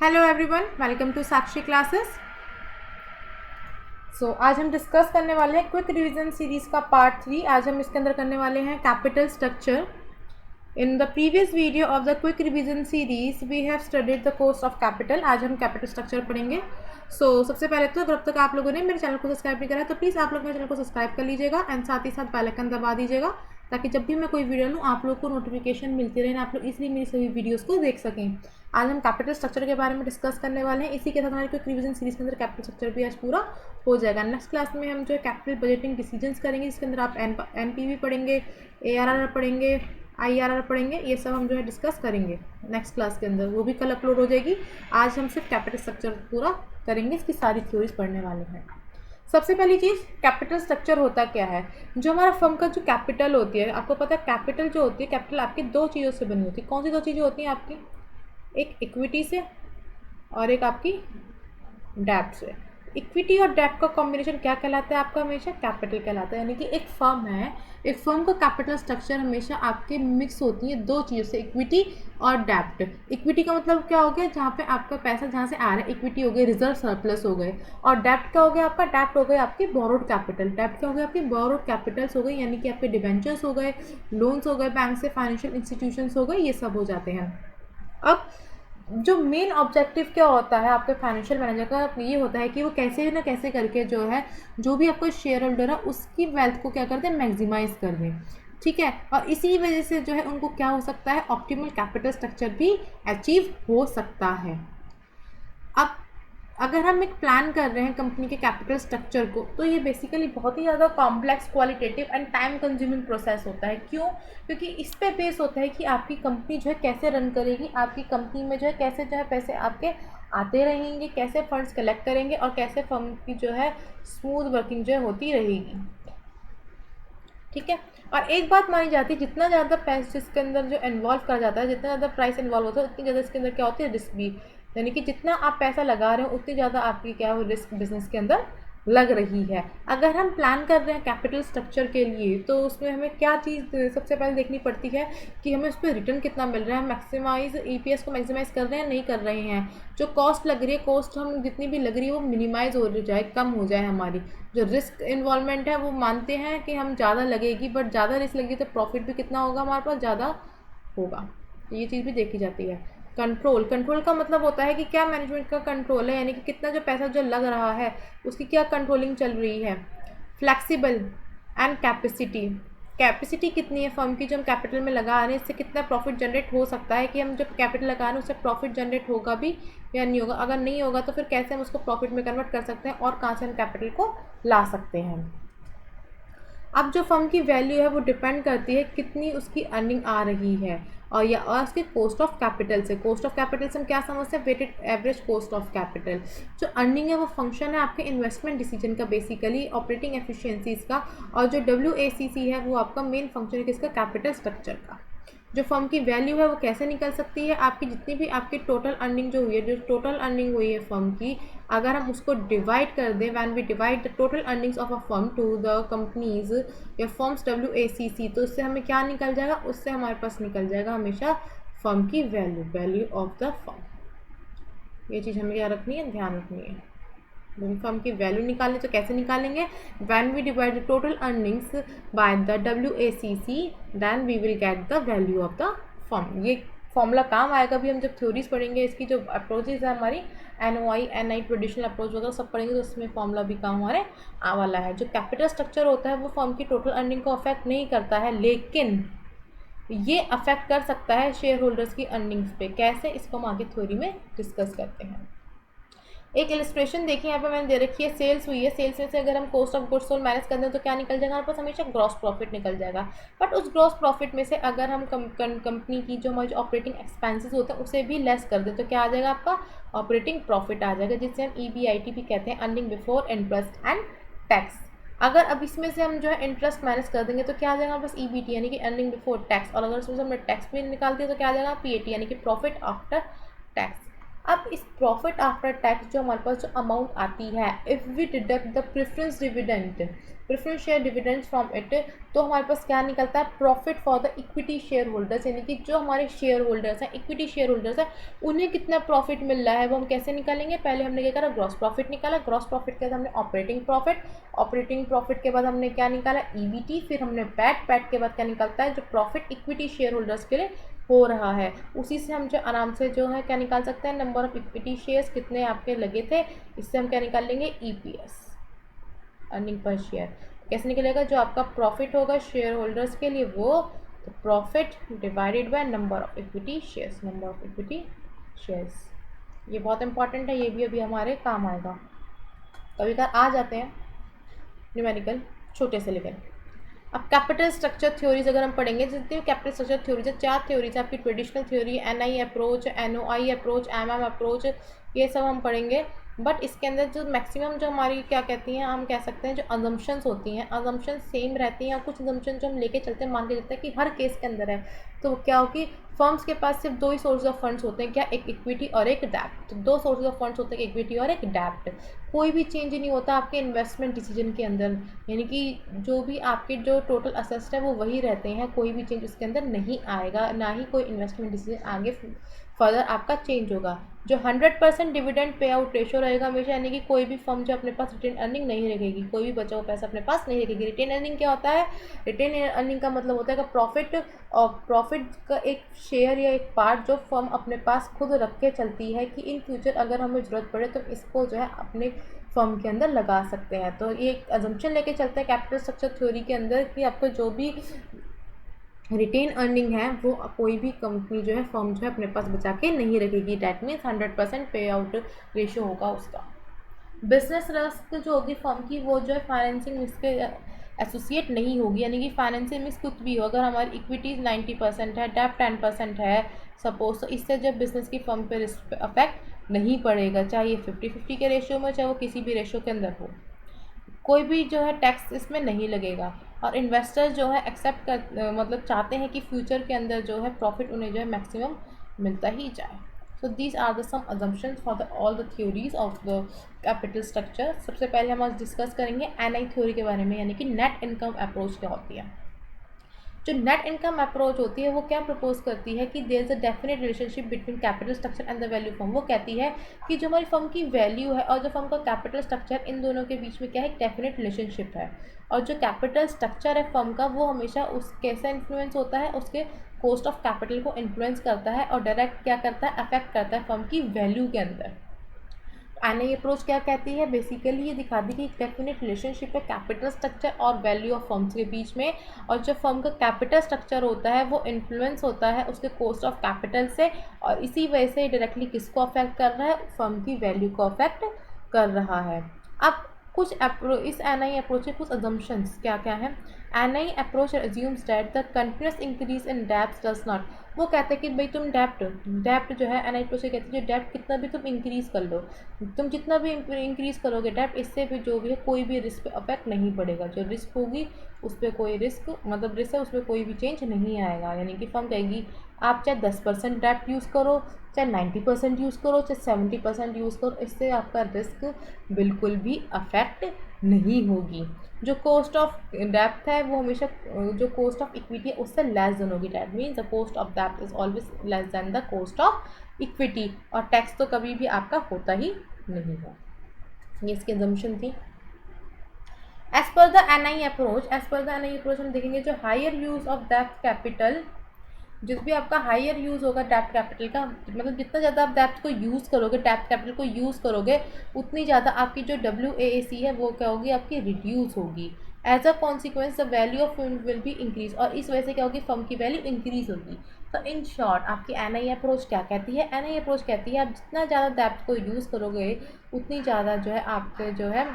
Hello everyone, welcome to Sakshi classes. आज हम discuss करने वाले हैं क्विक रिवीजन सीरीज का पार्ट 3। आज हम इसके अंदर करने वाले हैं capital structure. In the previous video of the quick revision series we have studied the cost of capital. आज हम कैपिटल स्ट्रक्चर पढ़ेंगे। सबसे पहले तो अगर अब तक आप लोगों ने मेरे चैनल को सब्सक्राइब नहीं करा है तो प्लीज़ आप लोग मेरे चैनल को सब्सक्राइब कर लीजिएगा एंड साथ ही साथ बेल आइकन दबा दीजिएगा ताकि जब भी मैं कोई वीडियो लूँ आप लोग को नोटिफिकेशन मिलती रहे, आप लोग इसलिए मेरी सभी वीडियोस को देख सकें। आज हम कैपिटल स्ट्रक्चर के बारे में डिस्कस करने वाले हैं। इसी के साथ हमारी क्विक रिवीजन सीरीज के अंदर कैपिटल स्ट्रक्चर भी आज पूरा हो जाएगा। नेक्स्ट क्लास में हम जो है कैपिटल बजटिंग डिसीजंस करेंगे, जिसके अंदर आप एनपीवी पढ़ेंगे, एआरआर पढ़ेंगे, आईआरआर पढ़ेंगे। ये सब हम जो है डिस्कस करेंगे नेक्स्ट क्लास के अंदर, वो भी कल अपलोड हो जाएगी। आज हम सिर्फ कैपिटल स्ट्रक्चर पूरा करेंगे, इसकी सारी थ्योरीज पढ़ने वाले हैं। सबसे पहली चीज़, कैपिटल स्ट्रक्चर होता क्या है। जो हमारा फर्म का जो कैपिटल होती है, आपको पता है कैपिटल जो होती है, कैपिटल आपकी दो चीज़ों से बनी होती है। कौन सी दो चीज़ें होती हैं आपकी? एक इक्विटी से और एक आपकी डेब्ट से। इक्विटी और डेब्ट का कॉम्बिनेशन क्या कहलाता है आपका? हमेशा कैपिटल कहलाता है। यानी कि एक फर्म है, एक फर्म का कैपिटल स्ट्रक्चर हमेशा आपके मिक्स होती है दो चीज़ों से, इक्विटी और डेब्ट। इक्विटी का मतलब क्या हो गया? जहाँ पे आपका पैसा जहाँ से आ रहा है, इक्विटी हो गई, रिजर्व सरप्लस हो गए। और डेब्ट क्या हो गया आपका? डेब्ट हो गए आपकी बोरोड कैपिटल। डेब्ट क्या हो गया? आपकी बोरोड कैपिटल्स हो गई, यानी कि आपके डिबेंचर्स हो गए, लोन्स हो गए बैंक से, फाइनेंशियल इंस्टीट्यूशंस हो गए, ये सब हो जाते हैं। अब जो मेन ऑब्जेक्टिव क्या होता है आपके फाइनेंशियल मैनेजर का, ये होता है कि वो कैसे ना कैसे करके जो है, जो भी आपको शेयर होल्डर है उसकी वेल्थ को क्या करते हैं? मैक्सिमाइज कर दें। ठीक है, और इसी वजह से जो है उनको क्या हो सकता है? ऑप्टिमल कैपिटल स्ट्रक्चर भी अचीव हो सकता है। अब अगर हम एक प्लान कर रहे हैं कंपनी के कैपिटल स्ट्रक्चर को, तो ये बेसिकली बहुत ही ज़्यादा complex, qualitative and time consuming process होता है। क्यों? क्योंकि इस पे बेस होता है कि आपकी कंपनी जो है कैसे रन करेगी, आपकी कंपनी में जो है कैसे जो है पैसे आपके आते रहेंगे, कैसे फंड्स कलेक्ट करेंगे और कैसे फर्म की जो है स्मूथ वर्किंग जो है होती रहेगी। ठीक है, और एक बात मानी जाती है, जितना ज़्यादा पैसे जिसके अंदर जो इन्वॉल्व करा जाता है, जितना ज़्यादा प्राइस इन्वॉल्व होता है, उतनी ज़्यादा इसके अंदर क्या होती है? रिस्क भी। यानी कि जितना आप पैसा लगा रहे हो उतनी ज़्यादा आपकी क्या हो? रिस्क बिजनेस के अंदर लग रही है। अगर हम प्लान कर रहे हैं कैपिटल स्ट्रक्चर के लिए, तो उसमें हमें क्या चीज़ सबसे पहले देखनी पड़ती है कि हमें उस पर रिटर्न कितना मिल रहा है। मैक्सिमाइज ईपीएस को मैक्सिमाइज कर रहे हैं, नहीं कर रहे हैं। जो कॉस्ट लग रही है, कॉस्ट हम जितनी भी लग रही है वो मिनिमाइज हो जाए, कम हो जाए। हमारी जो रिस्क इन्वॉल्वमेंट है वो मानते हैं कि हम ज़्यादा लगेगी, बट ज़्यादा रिस्क लगेगी तो प्रॉफिट भी कितना होगा हमारे पास? ज़्यादा होगा। ये चीज़ भी देखी जाती है। कंट्रोल का मतलब होता है कि क्या मैनेजमेंट का कंट्रोल है, यानी कि कितना जो पैसा जो लग रहा है उसकी क्या कंट्रोलिंग चल रही है। फ्लेक्सिबल एंड कैपेसिटी कितनी है फर्म की जो हम कैपिटल में लगा रहे हैं, इससे कितना प्रॉफिट जनरेट हो सकता है, कि हम जब कैपिटल लगा रहे हैं उससे प्रॉफिट जनरेट होगा भी या नहीं होगा। अगर नहीं होगा तो फिर कैसे हम उसको प्रॉफिट में कन्वर्ट कर सकते हैं और कहाँ से हम कैपिटल को ला सकते हैं। अब जो फर्म की वैल्यू है वो डिपेंड करती है कितनी उसकी अर्निंग आ रही है और उसके कॉस्ट ऑफ कैपिटल से। कॉस्ट ऑफ कैपिटल से हम क्या समझते हैं? Weighted average cost of capital. जो अर्निंग है वो फंक्शन है आपके इन्वेस्टमेंट डिसीजन का, बेसिकली ऑपरेटिंग एफिशिएंसीज का। और जो WACC है वो आपका मेन फंक्शन है किसका? कैपिटल स्ट्रक्चर का। जो फर्म की वैल्यू है वो कैसे निकल सकती है? आपकी जितनी भी आपकी टोटल अर्निंग जो हुई है, जो टोटल अर्निंग हुई है फर्म की, अगर हम उसको डिवाइड कर दें, when we divide the total earnings of a firm to the companies या फर्म्स WACC, तो उससे हमें क्या निकल जाएगा? उससे हमारे पास निकल जाएगा हमेशा फर्म की वैल्यू ऑफ द फर्म। ये चीज़ हमें क्या रखनी है? ध्यान रखनी है। फर्म की वैल्यू निकालनी तो कैसे निकालेंगे? When we divide the total earnings by the WACC then we will get the value of the firm. ये फॉर्मूला काम आएगा भी हम जब थ्योरीज पढ़ेंगे। इसकी जो अप्रोचेज है हमारी NOI NI ट्रेडिशनल अप्रोच वगैरह सब पढ़ेंगे, तो उसमें फॉर्मूला भी काम हमारे आ वाला है। जो कैपिटल स्ट्रक्चर होता है वो फर्म की टोटल अर्निंग को अफेक्ट नहीं करता है, लेकिन ये अफेक्ट कर सकता है शेयर होल्डर्स की अर्निंग्स पे। कैसे? इसको हम आगे थ्योरी में डिस्कस करते हैं। एक इलस्ट्रेशन देखिए, यहाँ पे मैंने दे रखी है, सेल्स हुई है, सेल्स में से अगर हम cost of goods sold minus कर दें तो क्या निकल जाएगा हमारे पास? हमेशा ग्रॉस प्रॉफिट निकल जाएगा। बट उस ग्रॉस प्रॉफिट में से अगर हम कंपनी की जो हमारी ऑपरेटिंग एक्सपेंसेस होते हैं उसे भी लेस कर दें तो क्या आ जाएगा? आपका ऑपरेटिंग प्रॉफिट आ जाएगा, जिससे हम EBIT भी कहते हैं, earning before interest and tax. अगर अब इसमें से हम जो है इंटरेस्ट माइनस कर देंगे तो क्या आ जाएगा बस? EBT यानी कि अर्निंग बिफोर टैक्स। और अगर इसमें से हमने टैक्स भी निकाल दिया तो क्या आ जाएगा? PAT यानी कि प्रॉफिट आफ्टर टैक्स। अब इस प्रॉफिट आफ्टर टैक्स जो हमारे पास जो अमाउंट आती है, if we deduct the preference share dividend from it, तो हमारे पास क्या निकलता है, profit for the equity share holders, यानी कि जो हमारे शेयर होल्डर्स हैं, इक्विटी शेयर होल्डर्स हैं, उन्हें कितना प्रॉफिट मिल रहा है वो हम कैसे निकालेंगे। पहले हमने क्या करा, ग्रॉस प्रॉफिट निकाला, ग्रॉस प्रॉफिट के बाद हमने ऑपरेटिंग प्रॉफिट के बाद हमने क्या निकाला, ईबीटी, फिर हमने पैट के बाद क्या निकलता है, जो प्रॉफिट इक्विटी शेयर होल्डर्स के लिए हो रहा है, उसी से हम जो आराम से जो है क्या निकाल सकते हैं, नंबर ऑफ इक्विटी शेयर्स कितने आपके लगे थे, इससे हम क्या निकाल लेंगे, ईपीएस, अर्निंग पर शेयर। कैसे निकलेगा, जो आपका प्रॉफिट होगा शेयर होल्डर्स के लिए वो, तो profit divided by number of equity shares. ये बहुत इंपॉर्टेंट है, ये भी अभी हमारे काम आएगा। कभी कभार आ जाते हैं न्यूमेरिकल छोटे से लेकर। अब कैपिटल स्ट्रक्चर थ्योरीज अगर हम पढ़ेंगे, जितनी कैपिटल स्ट्रक्चर थ्योरीज है, 4 थ्योरीज है आपकी, traditional theory, NI approach, NOI approach, MM approach, ये सब हम पढ़ेंगे। बट इसके अंदर जो मैक्सिमम जो हमारी क्या कहती हैं, हम कह सकते हैं जो अजम्पशंस होती हैं, अजम्पशंस सेम रहती हैं, और कुछ अजम्पशन जो हम लेके चलते हैं, मान के चलते हैं कि हर केस के अंदर है, तो क्या होगी, फर्म्स के पास सिर्फ 2 ही सोर्स ऑफ फंड्स होते हैं, क्या, एक इक्विटी और एक डेब्ट। तो 2 सोर्स ऑफ फंड्स होते हैं, इक्विटी और एक डेब्ट। कोई भी चेंज नहीं होता आपके इन्वेस्टमेंट डिसीजन के अंदर, यानी कि जो भी आपके जो टोटल असेट्स है वो वही रहते हैं, कोई भी चेंज उसके अंदर नहीं आएगा, ना ही कोई इन्वेस्टमेंट डिसीजन आगे फर्दर आपका चेंज होगा। जो 100% डिविडेंड पे आउट रेशो रहेगा हमेशा, यानी कि कोई भी फर्म जो अपने पास रिटेन अर्निंग नहीं रखेगी, कोई भी बचा हुआ पैसा अपने पास नहीं रखेगी। रिटेन अर्निंग क्या होता है, रिटेन अर्निंग का मतलब होता है कि प्रॉफिट का एक शेयर या एक पार्ट जो फर्म अपने पास खुद रख के चलती है, कि इन फ्यूचर अगर हमें ज़रूरत पड़े तो इसको जो है अपने फर्म के अंदर लगा सकते हैं। तो ये एक अजम्पशन लेके चलते हैं कैपिटल स्ट्रक्चर थ्योरी के अंदर, कि आपको जो भी रिटेन अर्निंग है वो कोई भी कंपनी जो है, फर्म जो है अपने पास बचा के नहीं रखेगी। डैट मीन्स 100% पे आउट रेशो होगा उसका। बिजनेस रिस्क जो होगी फर्म की, वो जो है फाइनेंसिंग इसके एसोसिएट नहीं होगी, यानी कि फाइनेंसिंग में कुछ भी हो, अगर हमारी इक्विटीज़ 90% है, डेब्ट 10% है सपोज, तो इससे जब बिजनेस की फर्म पे रिस्क पे अफेक्ट नहीं पड़ेगा, चाहे ये 50-50 के रेशियो में, चाहे वो किसी भी रेशियो के अंदर हो, कोई भी जो है टैक्स इसमें नहीं लगेगा। और इन्वेस्टर्स जो है एक्सेप्ट कर मतलब चाहते हैं कि फ्यूचर के अंदर जो है प्रॉफिट उन्हें जो है मैक्सिमम मिलता ही जाए। So these are the some assumptions for the all the theories of the capital structure. सबसे पहले हम आज डिस्कस करेंगे एनआई थ्योरी के बारे में, यानी कि नेट इनकम अप्रोच क्या होती है। जो नेट इनकम अप्रोच होती है वो क्या प्रपोज करती है, कि there is a definite relationship between capital structure and the value firm. वो कहती है कि जो हमारी फर्म की वैल्यू है और जो फर्म का कैपिटल स्ट्रक्चर, इन दोनों के बीच में क्या है, एक डेफिनेट रिलेशनशिप है। और जो कैपिटल स्ट्रक्चर है फर्म का, वो हमेशा उस कैसा इन्फ्लुएंस होता है, उसके कॉस्ट ऑफ कैपिटल को इन्फ्लुएंस करता है, और डायरेक्ट क्या करता है, अफेक्ट करता है फर्म की वैल्यू के अंदर। एनआई अप्रोच क्या कहती है, बेसिकली ये दिखा दी कि एक डेफिनेट रिलेशनशिप है कैपिटल स्ट्रक्चर और वैल्यू ऑफ फर्म्स के बीच में, और जो फर्म का कैपिटल स्ट्रक्चर होता है वो इन्फ्लुएंस होता है उसके कॉस्ट ऑफ कैपिटल से, और इसी वजह से डायरेक्टली किसको अफेक्ट कर रहा है, फर्म की वैल्यू को अफेक्ट कर रहा है। अब कुछ इस एनआई अप्रोच के कुछ अजम्पशंस क्या क्या है। NI approach assumes that the continuous increase in डेप्थ डज नॉट, वो कहते हैं कि भाई तुम डेप्ट जो है एनआई अप्रोच कहते हैं, जो डेप्ट कितना भी तुम इंक्रीज़ कर लो, तुम जितना भी इंक्रीज़ करोगे डेप्ट, इससे भी जो भी है कोई भी रिस्क पे अफेक्ट नहीं पड़ेगा। जो रिस्क होगी उस पर कोई रिस्क मतलब रिस्क है उस पर कोई भी चेंज नहीं आएगा। यानी कि फर्म कहेगी आप चाहे 10% डेप्ट यूज़ करो, चाहे 90% यूज़ करो, चाहे 70% यूज़ करो, इससे आपका रिस्क बिल्कुल भी अफेक्ट नहीं होगी। जो कॉस्ट ऑफ डेप्थ है वो हमेशा जो कॉस्ट ऑफ इक्विटी है उससे लेस देन होगी। That means the cost of depth is always less than the cost of equity, और टैक्स तो कभी भी आपका होता ही नहीं है। ये इसकी assumption थी। As per the NI approach हम देखेंगे जो हायर यूज ऑफ डेप्थ कैपिटल, जिस भी आपका हायर यूज़ होगा डेप्थ कैपिटल का, मतलब जितना ज़्यादा आप डेप्थ को यूज़ करोगे, डेप्थ कैपिटल को यूज़ करोगे, उतनी ज़्यादा आपकी जो WACC है वो क्या होगी, आपकी रिड्यूस होगी। As a consequence the value of firm will be increase, और इस वजह से क्या होगी, फर्म की वैल्यू इंक्रीज होगी। तो इन शॉर्ट आपकी एनआई अप्रोच क्या कहती है, एनआई अप्रोच कहती है आप जितना ज़्यादा डेप्थ को यूज़ करोगे उतनी ज़्यादा जो है आपके जो है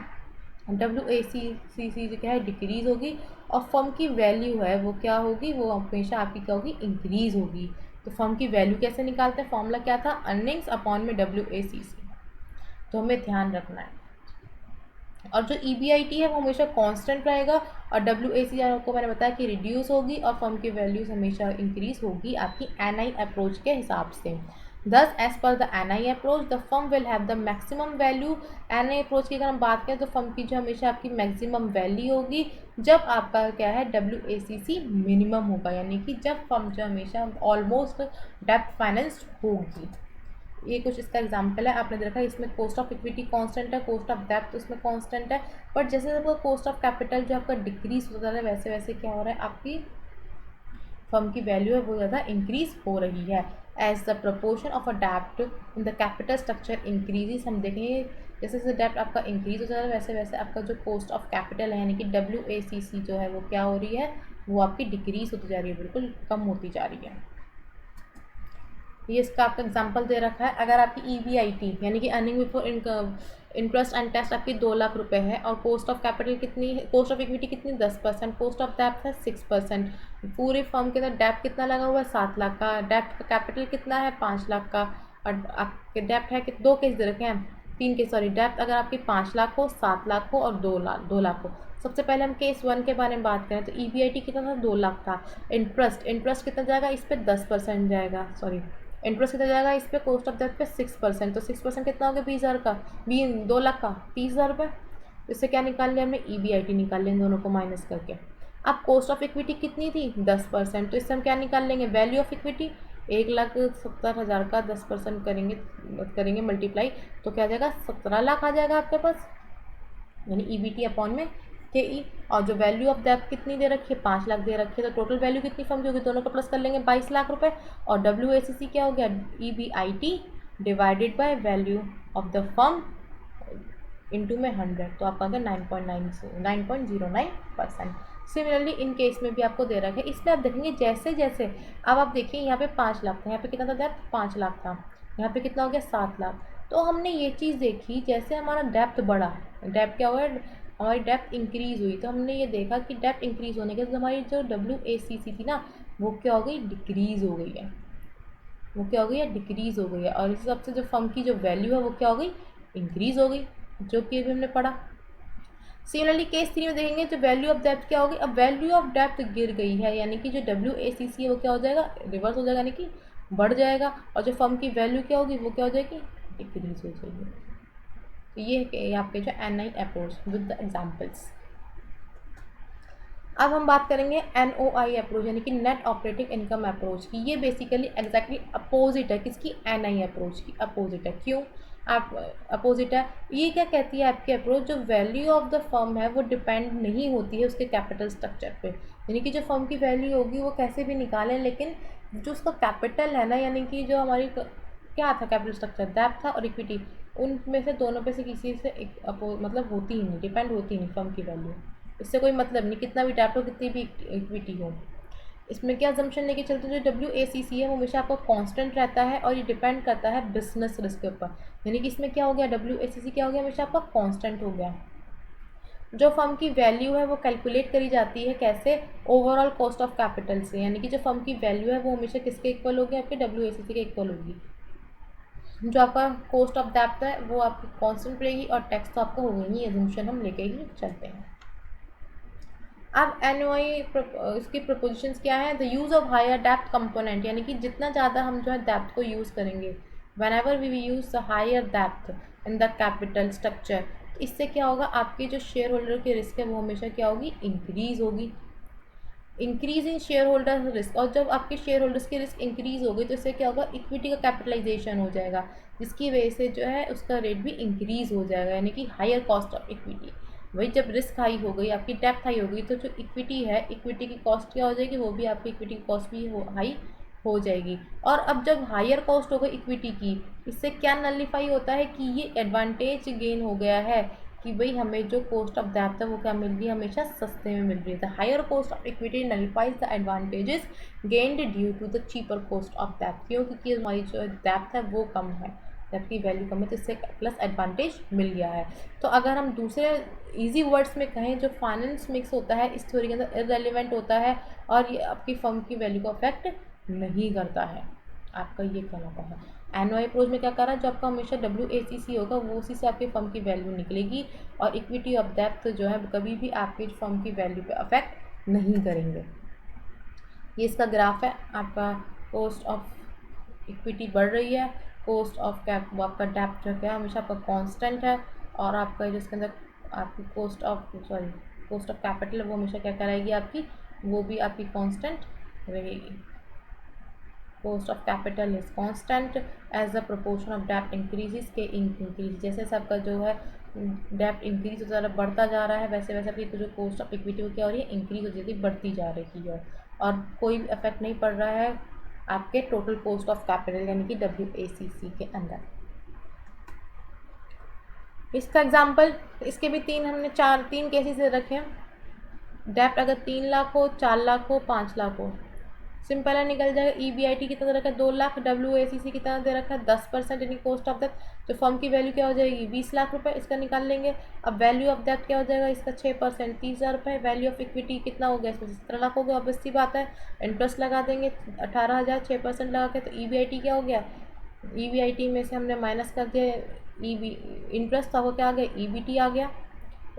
WACC क्या है, डिक्रीज़ होगी, और फर्म की वैल्यू है वो क्या होगी, वो हमेशा आपकी क्या होगी, इंक्रीज़ होगी। तो फर्म की वैल्यू कैसे निकालते हैं, फॉर्मूला क्या था, अर्निंग्स अपॉन में WACC, तो हमें ध्यान रखना है। और जो EBIT है वो हमेशा कांस्टेंट रहेगा, और WACC आपको मैंने बताया कि रिड्यूस होगी, और फर्म की वैल्यूज हमेशा इंक्रीज होगी आपकी एनआई अप्रोच के हिसाब से। Thus, as per the NI approach, the firm will have the maximum value. NI approach की अगर हम बात करें तो फर्म की जो हमेशा आपकी मैक्सिमम वैल्यू होगी जब आपका क्या है WACC मिनिमम होगा, यानी कि जब फर्म जो हमेशा ऑलमोस्ट डेप्थ फाइनेंस्ड होगी। ये कुछ इसका एग्जाम्पल है, आपने देखा इसमें कॉस्ट ऑफ इक्विटी कांस्टेंट है, कॉस्ट ऑफ डेप्थ उसमें कांस्टेंट है, बट जैसे आपका कॉस्ट ऑफ कैपिटल जो आपका डिक्रीज होता है वैसे वैसे क्या हो रहा है, आपकी फर्म की वैल्यू है वो ज़्यादा इंक्रीज हो रही है। As the proportion of a डेप्ट in the capital structure increases, हम देखेंगे जैसे जैसे डेप्ट आपका इंक्रीज हो जा रहा है वैसे वैसे आपका जो कॉस्ट ऑफ कैपिटल है यानी कि WACC जो है वो क्या हो रही है, वो आपकी डिक्रीज होती जा रही है, बिल्कुल कम होती जा रही है। ये इसका आपका एग्जांपल दे रखा है। अगर आपकी EBIT यानी कि earning before interest and tax आपकी 2 लाख रुपए है और कॉस्ट ऑफ कैपिटल कितनी है, कॉस्ट ऑफ इक्विटी कितनी 10%, कॉस्ट ऑफ डेप्थ है 6%, पूरे फर्म के अंदर डेप्थ कितना लगा हुआ है 7 लाख का, डेप्थ का कैपिटल कितना है 5 लाख का, और आपके डेप्थ है कि 2 केस दे रखे हैं 3 केस सॉरी, डेप्थ अगर आपकी 5 लाख हो 7 लाख हो और 2 लाख हो। सबसे पहले हम केस 1 के बारे में बात करें तो EBIT कितना था 2 लाख था। इंटरेस्ट कितना जाएगा इस पर 10% जाएगा, सॉरी इंटरेस्ट कितना जाएगा इस पर कॉस्ट ऑफ डेप्थ पे 6%, तो 6% कितना हो गया 20,000 का, 2 लाख का 30,000 रुपये। इससे क्या निकाल लिया हमने EBIT निकाल लिया इन दोनों को माइनस करके। अब कॉस्ट ऑफ इक्विटी कितनी थी 10%, तो इससे हम क्या निकाल लेंगे वैल्यू ऑफ इक्विटी 1,70,000 का 10% करेंगे मल्टीप्लाई, तो क्या आ जाएगा 17 लाख आ जाएगा आपके पास, यानी EBT अपॉन में KE। और जो वैल्यू ऑफ डेप्थ कितनी दे रखी है 5 लाख दे रखी है, तो टोटल वैल्यू कितनी फर्म की होगी, दोनों को प्लस कर लेंगे 22 लाख रुपए, और WACC क्या हो गया EBIT divided by value of the firm into में 100, तो आपका आ गया 9.09%। सिमिलरली इन केस में भी आपको दे रखा है, इसमें आप देखेंगे जैसे जैसे अब आप देखिए यहाँ पे 5 लाख था, यहाँ पे कितना था डेप्थ 5 लाख था, यहाँ पे कितना हो गया 7 लाख। तो हमने ये चीज़ देखी जैसे हमारा डेप्थ बढ़ा, डेप्थ क्या हुआ हमारी डेप्थ इंक्रीज हुई, तो हमने ये देखा कि डेप्थ इंक्रीज होने के बाद हमारी जो WACC थी ना वो क्या हो गई डिक्रीज हो गई है, वो क्या हो गई है डिक्रीज हो गई है, और इस हिसाब से जो फर्म की जो वैल्यू है वो क्या हो गई इंक्रीज हो गई, जो कि अभी हमने पढ़ा। सिमिलरली केस 3 में देखेंगे जो वैल्यू ऑफ डेप्थ क्या होगी, अब वैल्यू ऑफ डेप्थ गिर गई है यानी कि जो WACC है वो क्या हो जाएगा रिवर्स हो जाएगा, यानी कि बढ़ जाएगा, और जो फर्म की वैल्यू क्या होगी वो क्या हो जाएगी डिक्रीज हो जाएगी। तो ये है आपके जो NI approach with the examples. अब हम बात करेंगे NOI अप्रोच यानी कि नेट ऑपरेटिंग इनकम अप्रोच की। ये बेसिकली एग्जैक्टली अपोजिट है किसकी NI अप्रोच की, अपोजिट है। क्यों आप अपोजिट है, ये क्या कहती है आपकी अप्रोच, जो वैल्यू ऑफ द फर्म है वो डिपेंड नहीं होती है उसके कैपिटल स्ट्रक्चर पे, यानी कि जो फर्म की वैल्यू होगी वो कैसे भी निकालें, लेकिन जो उसका कैपिटल है ना, यानी कि जो हमारी क्या था कैपिटल स्ट्रक्चर डेप्थ था और इक्विटी, उनमें से दोनों पे से किसी से मतलब होती ही नहीं, डिपेंड होती ही नहीं फर्म की वैल्यू, इससे कोई मतलब नहीं कितना भी डेप्थ हो कितनी भी इक्विटी हो। इसमें क्या अजम्पशन लेके चलते हैं, जो WACC है वो हमेशा आपका कांस्टेंट रहता है और ये डिपेंड करता है बिजनेस रिस्क के ऊपर, यानी कि इसमें क्या हो गया WACC क्या हो गया हमेशा आपका कांस्टेंट हो गया। जो फर्म की वैल्यू है वो कैलकुलेट करी जाती है कैसे, ओवरऑल कॉस्ट ऑफ कैपिटल से, यानी कि जो फर्म की वैल्यू है वो हमेशा किसके इक्वल होगी आपके WACC के इक्वल होगी। जो आपका कॉस्ट ऑफ डेप्थ है वो आपकी कांस्टेंट रहेगी और टैक्स तो आपका होगा ही, एजम्पशन हम लेके ही चलते हैं। अब NOI इसकी प्रपोजिशंस क्या है, द यूज़ ऑफ हायर डेप्थ कंपोनेंट, यानी कि जितना ज़्यादा हम जो है डेप्थ को यूज़ करेंगे, whenever we use the higher डेप्थ इन द कैपिटल स्ट्रक्चर, इससे क्या होगा आपके जो शेयर होल्डर की रिस्क है वो हमेशा क्या होगी इंक्रीज होगी, increase in share holder risk, और जब आपके शेयर होल्डर्स की रिस्क इंक्रीज होगी तो इससे क्या होगा इक्विटी का कैपिटलाइजेशन हो जाएगा, जिसकी वजह से जो है उसका रेट भी इंक्रीज हो जाएगा, यानी कि हायर कॉस्ट ऑफ इक्विटी। वही जब रिस्क हाई हो गई आपकी डेप्थ हाई हो गई तो जो इक्विटी है इक्विटी की कॉस्ट क्या हो जाएगी, वो भी आपकी इक्विटी की कॉस्ट भी हाई हो जाएगी। और अब जब हायर कॉस्ट हो गई इक्विटी की, इससे क्या नलिफाई होता है कि ये एडवांटेज गेन हो गया है कि भाई हमें जो कॉस्ट ऑफ डेप्थ है वो क्या मिल रही है हमेशा सस्ते में मिल रही है। The higher cost of equity nullifies the advantages gained due to the cheaper cost of डेप्थ, क्यों क्योंकि हमारी जो डेप्थ है वो कम है, डेप्थ की वैल्यू कम है, तो इससे प्लस एडवांटेज मिल गया है। तो अगर हम दूसरे इजी वर्ड्स में कहें, जो फाइनेंस मिक्स होता है इस थ्योरी के अंदर इररेलेवेंट होता है और ये आपकी फर्म की वैल्यू को अफेक्ट नहीं करता है, आपका ये कहना है। NOI अप्रोच में क्या कर रहा है, जो आपका हमेशा WACC होगा वो उसी से आपकी फर्म की वैल्यू निकलेगी, और इक्विटी ऑफ डेप्थ जो है कभी भी आपकी फर्म की वैल्यू पे अफेक्ट नहीं करेंगे। ये इसका ग्राफ है आपका कॉस्ट ऑफ इक्विटी बढ़ रही है, कॉस्ट ऑफ कैप आपका डेप्ट जो क्या हमेशा आपका कांस्टेंट है, और आपका जिसके अंदर आपकी कॉस्ट ऑफ कैपिटल वो हमेशा क्या कराएगी आपकी, वो भी आपकी कांस्टेंट रहेगी। Cost of capital is constant as the proportion of डेप्ट इंक्रीजेस के इंक्रीज, जैसे सबका जो है डेप्ट इंक्रीज होता है बढ़ता जा रहा है, वैसे वैसे आपकी जो कॉस्ट ऑफ इक्विटी वो क्या हो रही है, इंक्रीज हो जाती है, बढ़ती जा रही है, और कोई इफेक्ट नहीं पड़ रहा है आपके टोटल कॉस्ट ऑफ कैपिटल यानी कि WACC के अंदर। इसका एग्जांपल, इसके भी हमने तीन केसेस दे रखे हैं। डेप्ट अगर 3 लाख हो, 4 लाख हो, 5 लाख हो, सिंपल है, निकल जाएगा। EBIT कितना दे रखा है, 2 लाख। WACC कितना दे रखा है, 10% यानी कॉस्ट ऑफ डेप्ट, तो फर्म की वैल्यू क्या हो जाएगी, 20 लाख रुपए, इसका निकाल लेंगे। अब वैल्यू ऑफ डेप्ट क्या हो जाएगा, इसका 6%, 30,000 रुपये। वैल्यू ऑफ इक्विटी कितना हो गया, इसमें 17 लाख हो गया, ऑब्वियस सी बात है। इंटरेस्ट लगा देंगे 18,000, 6% लगा के, तो EBIT क्या हो गया, EBIT में से हमने माइनस कर दिया इंटरेस्ट था, वो क्या आ गया, EBT आ गया।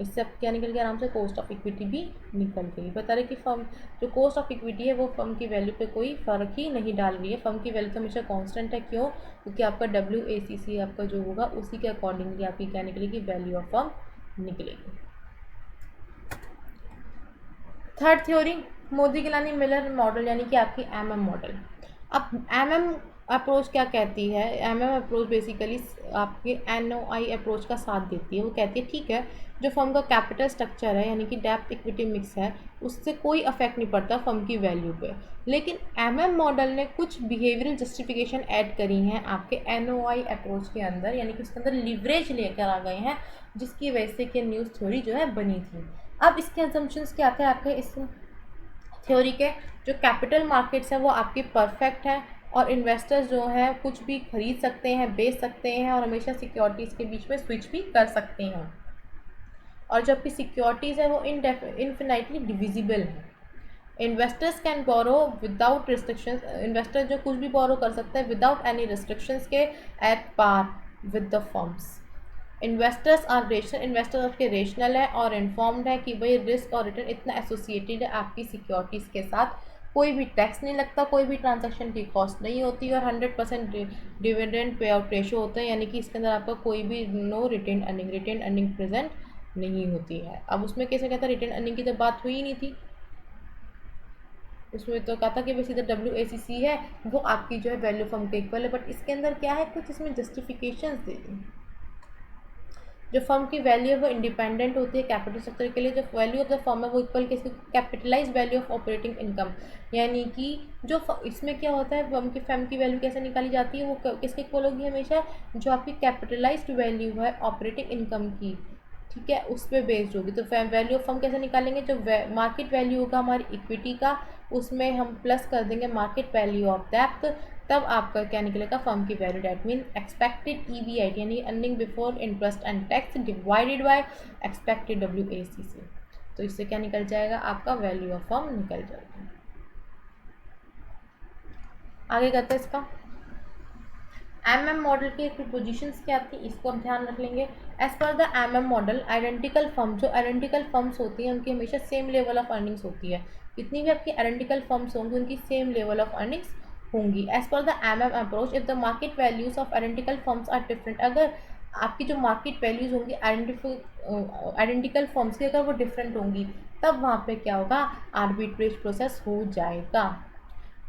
इससे अब क्या निकल गया, आराम से कॉस्ट ऑफ इक्विटी भी निकल गई। बता रहे कि फर्म जो कॉस्ट ऑफ इक्विटी है वो फर्म की वैल्यू पे कोई फ़र्क ही नहीं डाल रही है, फर्म की वैल्यू तो हमेशा कांस्टेंट है। क्यों, क्योंकि आपका WACC आपका जो होगा उसी के अकॉर्डिंगली आपकी क्या निकलेगी, वैल्यू ऑफ फर्म निकलेगी। Third theory, Modigliani Miller model यानी कि आपकी MM मॉडल। अब MM अप्रोच क्या कहती है, MM अप्रोच बेसिकली आपके NOI अप्रोच का साथ देती है। वो कहती है ठीक है, जो फर्म का कैपिटल स्ट्रक्चर है यानी कि डेप्ट इक्विटी मिक्स है, उससे कोई अफेक्ट नहीं पड़ता फर्म की वैल्यू पे, लेकिन MM मॉडल ने कुछ बिहेवियरल जस्टिफिकेशन ऐड करी हैं आपके NOI अप्रोच के अंदर, यानी कि उसके अंदर लिवरेज लेकर आ गए हैं, जिसकी वजह से कि न्यूज़ थ्योरी जो है बनी थी। अब इसके असम्पशंस क्या थे आपके इस थ्योरी के, जो कैपिटल मार्केट्स हैं वो आपकी परफेक्ट हैं, और इन्वेस्टर्स जो हैं कुछ भी खरीद सकते हैं, बेच सकते हैं, और हमेशा सिक्योरिटीज़ के बीच में स्विच भी कर सकते हैं, और जो आपकी सिक्योरिटीज़ है वो इनफिनाइटली डिविजिबल है। Investors can borrow without restrictions, investor जो कुछ भी बोरो कर सकता है विदाउट एनी रिस्ट्रिक्शंस के, at par with the firms. Investors are rational, investors आपके रेशनल है और इन्फॉर्म्ड है कि भाई रिस्क और रिटर्न इतना एसोसिएटेड है आपकी सिक्योरिटीज़ के साथ, कोई भी टैक्स नहीं लगता, कोई भी ट्रांजैक्शन की कॉस्ट नहीं होती, और 100% डिविडेंड पे आउट रेशो होता है, यानी कि इसके अंदर आपका कोई भी नो रिटेन अर्निंग प्रेजेंट नहीं होती है। अब उसमें कैसे कहता है, रिटेन अर्निंग की तो बात हुई ही नहीं थी, उसमें तो कहा था कि बस इधर WACC है वो आपकी जो है वैल्यू फर्म के इक्वल है, बट इसके अंदर क्या है, कुछ इसमें जस्टिफिकेशंस दे दी। जो फर्म की वैल्यू है वो इंडिपेंडेंट होती है कैपिटल स्ट्रक्चर के लिए, जो वैल्यू ऑफ द फर्म है वो इक्वल किसकी, capitalize value of operating income, यानी कि जो इसमें क्या होता है फर्म की वैल्यू कैसे निकाली जाती है, वो किसके इक्वल होगी हमेशा, जो आपकी कैपिटलाइज्ड वैल्यू है ऑपरेटिंग इनकम की, ठीक है, उस पर बेस्ड होगी। तो वैल्यू ऑफ फर्म कैसे निकालेंगे, जो मार्केट वैल्यू होगा हमारी इक्विटी का, उसमें हम प्लस कर देंगे मार्केट वैल्यू ऑफ डेप्ट, तब आपका क्या निकलेगा, फर्म की value, that mean expected EBIT यानी earning before interest and tax divided by expected WACC, तो इससे क्या निकल जाएगा, आपका वैल्यू ऑफ फर्म निकल जाएगा। आगे करते हैं इसका MM मॉडल के प्रोपोजिशंस क्या थी, इसको हम ध्यान रख लेंगे। As per the MM model identical firm, जो आइडेंटिकल फर्म्स होती हैं उनकी हमेशा सेम लेवल ऑफ अर्निंग्स होती है, जितनी भी आपकी आइडेंटिकल फर्म्स होंगी उनकी सेम लेवल ऑफ अर्निंग्स होंगी। As per the MM approach, if the market values of identical firms are different, अगर आपकी जो मार्केट वैल्यूज होंगी आइडेंटिकल फर्म्स की अगर वो डिफरेंट होंगी, तब वहाँ पे क्या होगा, आर्बिट्रेज प्रोसेस हो जाएगा।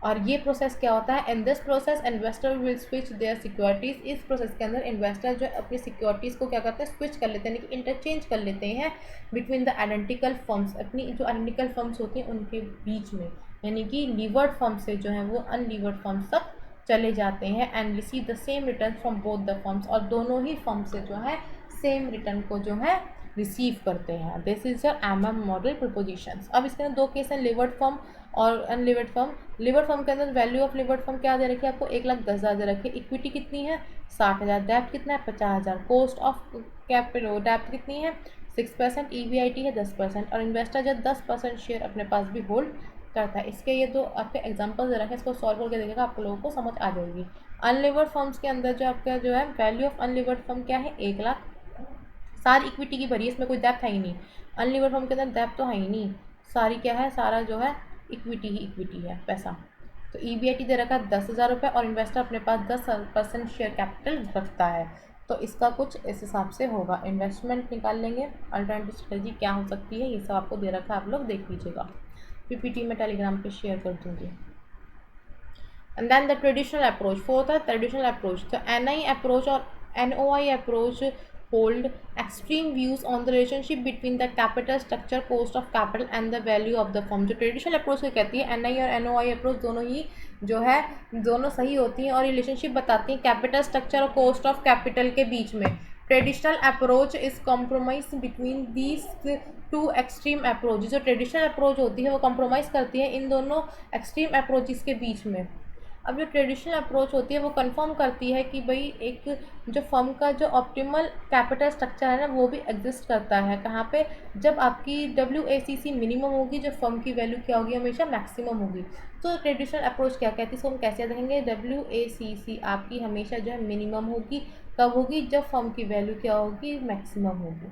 और ये प्रोसेस क्या होता है, in this process investor will switch there securities, इस प्रोसेस के अंदर इन्वेस्टर जो अपनी सिक्योरिटीज़ को क्या करते हैं, स्विच कर लेते हैं, यानी कि इंटरचेंज कर लेते हैं बिटवीन द आइडेंटिकल फर्म्स, अपनी जो आइडेंटिकल फर्म्स होती हैं उनके बीच में, यानी कि लीवर्ड फर्म से जो है वो अनलीवर्ड फर्म्स तक चले जाते हैं, and receive the same return from both the firms, और दोनों ही फर्म से जो है सेम रिटर्न को जो है रिसीव करते हैं। This is your MM model propositions. अब इसके अंदर दो केस हैं, लिवर्ड फर्म और अनलिवर्ड फर्म। लिवर्ड फर्म के अंदर वैल्यू ऑफ लिवर्ड फर्म क्या दे रखी है आपको, 1,10,000 दे रखी है, इक्विटी कितनी है 60,000, डेप्ट कितना है 50,000, कॉस्ट ऑफ कैपिटल डेप्ट कितनी है 6%, EBIT है 10%, और इन्वेस्टर जो 10% शेयर अपने पास भी होल्ड करता है। इसके ये दो आपके एग्जांपल दे रखे हैं, इसको सॉल्व करके देखिएगा, आप लोगों को समझ आ जाएगी। अनलिवर्ड फर्म्स के अंदर जो आपका जो है वैल्यू ऑफ अनलिवर्ड फर्म क्या है 1 लाख, सारी इक्विटी की भरी है, इसमें कोई डेप्थ है ही नहीं। अनलिवर्ड फर्म के अंदर डेप्थ तो है ही नहीं, सारी क्या है, सारा जो है इक्विटी ही इक्विटी है, पैसा। तो EBIT दे रखा है 10,000 रुपये और इन्वेस्टर अपने पास 10% शेयर कैपिटल रखता है, तो इसका कुछ इस हिसाब से होगा। इन्वेस्टमेंट निकाल लेंगे, अल्टरनेटिव स्ट्रेटजी क्या हो सकती है, ये सब आपको दे रखा है, आप लोग देख लीजिएगा। PPT में टेलीग्राम पे शेयर कर दूँगी। And then the traditional approach, fourth है ट्रेडिशनल अप्रोच। तो NI अप्रोच और NOI approach hold extreme views on the relationship between the capital structure, cost of capital and the value of the firm। जो traditional approach को कहती है, NI और NOI approach दोनों ही जो है दोनों सही होती हैं और रिलेशनशिप बताती हैं कैपिटल स्ट्रक्चर और कॉस्ट ऑफ कैपिटल के बीच में। Traditional approach is compromise between these two extreme approach. जो ट्रेडिशनल अप्रोच होती है वो कॉम्प्रोमाइज़ करती है इन दोनों एक्सट्रीम अप्रोचेस के बीच में। अब जो ट्रेडिशनल अप्रोच होती है वो कंफर्म करती है कि भाई एक जो फर्म का जो ऑप्टिमल कैपिटल स्ट्रक्चर है ना वो भी एग्जिस्ट करता है। कहाँ पे, जब आपकी WACC मिनिमम होगी, जो फर्म की वैल्यू क्या होगी, हमेशा मैक्सिमम होगी। तो ट्रेडिशनल अप्रोच क्या कहती है, इसको हम कैसे देखेंगे, WACC आपकी हमेशा जो है मिनिमम होगी। कब होगी, जब फर्म की वैल्यू क्या होगी, मैक्सिमम होगी।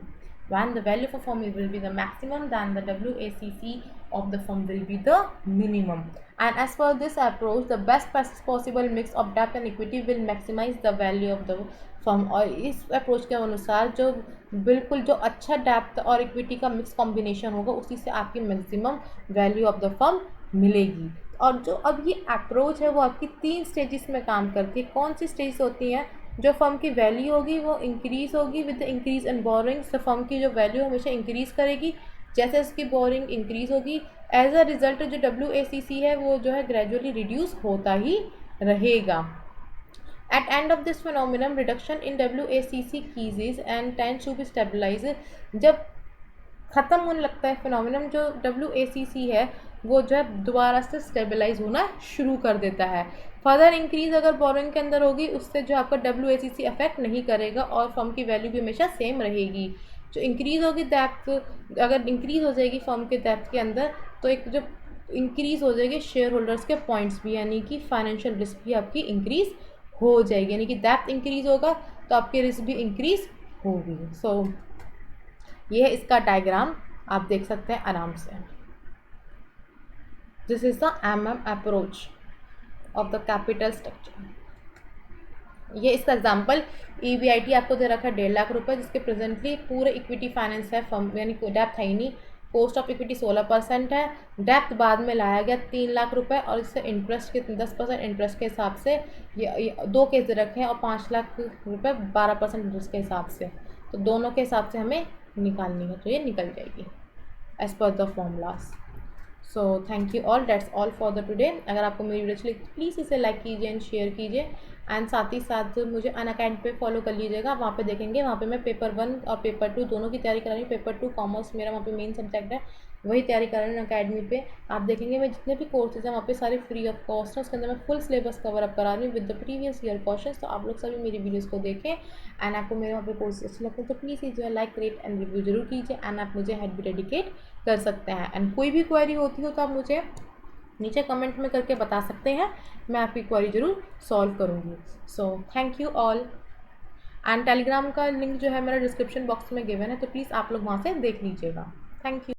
When the value for firm will be the maximum, then the WACC of the firm will be the minimum. And as per this approach, the best possible mix of debt and equity will maximize the value of the firm। और इस approach के अनुसार जो बिल्कुल जो अच्छा depth और equity का मिक्स कॉम्बिनेशन होगा उसी से आपकी maximum value of the firm मिलेगी। और जो अब ये अप्रोच है वो आपकी 3 स्टेजेस में काम करती है। कौन सी स्टेज होती हैं, जो फर्म की वैल्यू होगी वो इंक्रीज़ होगी with the increase in borings. तो फर्म की जो वैल्यू हमेशा इंक्रीज़ करेगी जैसे उसकी बोरिंग इंक्रीज़ होगी। एज अ रिजल्ट जो WACC है वो जो है ग्रेजुअली रिड्यूस होता ही रहेगा। At end of this phenomenon reduction in WACC ceases and tends to be stabilize. जब ख़त्म होने लगता है फिनोमिनम, जो WACC है वो जो है दोबारा से स्टेबलाइज होना शुरू कर देता है। फर्दर इंक्रीज़ अगर बोरिंग के अंदर होगी उससे जो आपका WACC अफेक्ट नहीं करेगा और फर्म की वैल्यू भी हमेशा सेम रहेगी। जो इंक्रीज़ होगी डेप्थ, अगर इंक्रीज़ हो जाएगी फर्म के डेप्थ के अंदर, तो एक जो इंक्रीज़ हो जाएगी शेयर होल्डर्स के पॉइंट्स भी, यानी कि फाइनेंशियल रिस्क भी आपकी इंक्रीज़ हो जाएगी। यानी कि डेप्थ इंक्रीज़ होगा तो आपकी रिस्क भी इंक्रीज़ होगी। सो ये है इसका डायग्राम, आप देख सकते हैं आराम से। This is the MM approach of the capital structure. ये इसका एग्जांपल EBIT आपको दे रखा है 1.5 लाख रुपए, जिसके प्रेजेंटली पूरे इक्विटी फाइनेंस है फर्म, यानी कोई डेप्थ है ही नहीं। कॉस्ट ऑफ इक्विटी 16% है, डेप्थ बाद में लाया गया 3 लाख रुपए और इससे इंटरेस्ट के 10% इंटरेस्ट के हिसाब से ये 2 केस दे रखे हैं और 5 लाख रुपए 12% इंटरेस्ट के हिसाब से, तो दोनों के हिसाब से हमें निकालनी है, तो ये निकल जाएगी as per the formulas. So thank you all, that's all for the today. अगर आपको मेरी वीडियो अच्छी लगी प्लीज़ इसे लाइक कीजिए एंड शेयर कीजिए एंड साथ ही साथ मुझे अनअकैडमी पे फॉलो कर लीजिएगा। वहाँ पे देखेंगे, वहाँ पे मैं पेपर 1 और पेपर 2 दोनों की तैयारी कर रही हूँ। पेपर 2 कॉमर्स मेरा वहाँ पे मेन सब्जेक्ट है, वही तैयारी कर रही हूँ अनअकैडमी पे। आप देखेंगे मैं जितने भी कोर्सेज हैं वहाँ पे सारे फ्री ऑफ कॉस्ट है, उसके अंदर मैं फुल सिलेबस कवर अप करा रही हूँ with the previous year questions. तो आप लोग सभी मेरी वीडियोज़ को देखें एंड आपको मेरे वहाँ पे कोर्सेज अच्छे लगते हैं तो प्लीज़ ये जो है लाइक, रेट एंड रिव्यू जरूर कीजिए एंड आप मुझे हेड भी डेडिकेट कर सकते हैं। एंड कोई भी क्वेरी होती हो तो आप मुझे नीचे कमेंट में करके बता सकते हैं, मैं आपकी क्वेरी जरूर सॉल्व करूँगी। सो thank you all. And Telegram का लिंक जो है मेरा डिस्क्रिप्शन बॉक्स में गिवन है, तो प्लीज़ आप लोग वहाँ से देख लीजिएगा। Thank you.